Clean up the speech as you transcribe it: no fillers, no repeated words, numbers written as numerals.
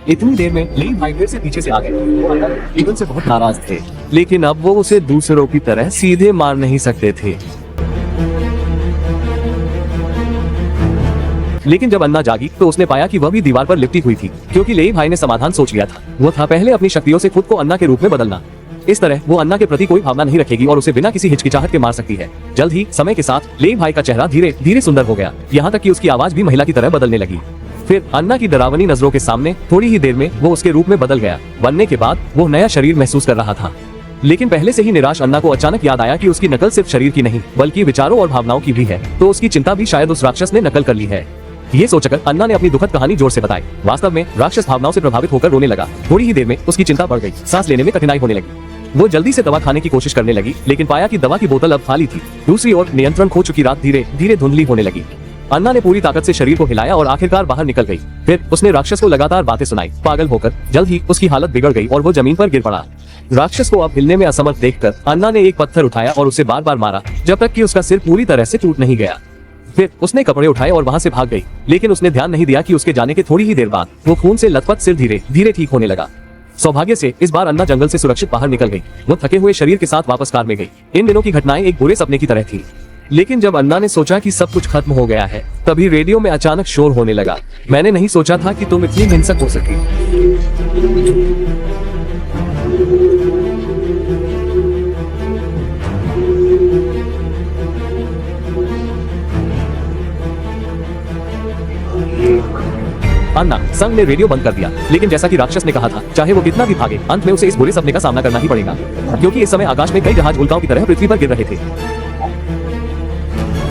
इतनी देर में लेई भाई फिर से पीछे से आ गए। वो अन्ना जीवन से बहुत नाराज थे, लेकिन अब वो उसे दूसरों की तरह सीधे मार नहीं सकते थे। लेकिन जब अन्ना जागी तो उसने पाया कि वह भी दीवार पर लिपटी हुई थी, क्योंकि लेई भाई ने समाधान सोच लिया था। वो था पहले अपनी शक्तियों से खुद को अन्ना के रूप में बदलना। इस तरह वो अन्ना के प्रति कोई भावना नहीं रखेगी और उसे बिना किसी हिचकिचाहट के मार सकती है। जल्द ही समय के साथ लेई भाई का चेहरा धीरे धीरे सुंदर हो गया, यहाँ तक कि उसकी आवाज भी महिला की तरह बदलने लगी। फिर अन्ना की डरावनी नजरों के सामने थोड़ी ही देर में वो उसके रूप में बदल गया। बनने के बाद वो नया शरीर महसूस कर रहा था, लेकिन पहले से ही निराश अन्ना को अचानक याद आया कि उसकी नकल सिर्फ शरीर की नहीं बल्कि विचारों और भावनाओं की भी है। तो उसकी चिंता भी शायद उस राक्षस ने नकल कर ली है। ये सोचकर अन्ना ने अपनी दुखद कहानी जोर से बताई। वास्तव में राक्षस भावनाओं से प्रभावित होकर रोने लगा। थोड़ी ही देर में उसकी चिंता बढ़ गई, सांस लेने में कठिनाई होने लगी। वो जल्दी से दवा खाने की कोशिश करने लगी, लेकिन पाया कि दवा की बोतल अब खाली थी। दूसरी ओर नियंत्रण खो चुकी रात धीरे धीरे धुंधली होने लगी। अन्ना ने पूरी ताकत से शरीर को हिलाया और आखिरकार बाहर निकल गई। फिर उसने राक्षस को लगातार बातें सुनाई। पागल होकर जल्द ही उसकी हालत बिगड़ गई और वो जमीन पर गिर पड़ा। राक्षस को अब हिलने में असमर्थ देखकर अन्ना ने एक पत्थर उठाया और उसे बार बार मारा, जब तक कि उसका सिर पूरी तरह से टूट नहीं गया। फिर उसने कपड़े उठाए और वहां से भाग गई, लेकिन उसने ध्यान नहीं दिया कि उसके जाने के थोड़ी ही देर बाद वो खून से लथपथ सिर धीरे धीरे ठीक होने लगा। सौभाग्य से इस बार अन्ना जंगल से सुरक्षित बाहर निकल गई। वो थके हुए शरीर के साथ वापस कार में गई। इन दिनों की घटनाएं एक बुरे सपने की तरह थी, लेकिन जब अन्ना ने सोचा कि सब कुछ खत्म हो गया है, तभी रेडियो में अचानक शोर होने लगा। मैंने नहीं सोचा था कि तुम इतनी हिंसक हो सके। अन्ना संग ने रेडियो बंद कर दिया, लेकिन जैसा कि राक्षस ने कहा था, चाहे वो कितना भी भागे, अंत में उसे इस बुरे सपने का सामना करना ही पड़ेगा, क्योंकि इस समय आकाश में कई जहाज उल्काओं की तरह पृथ्वी पर गिर रहे थे।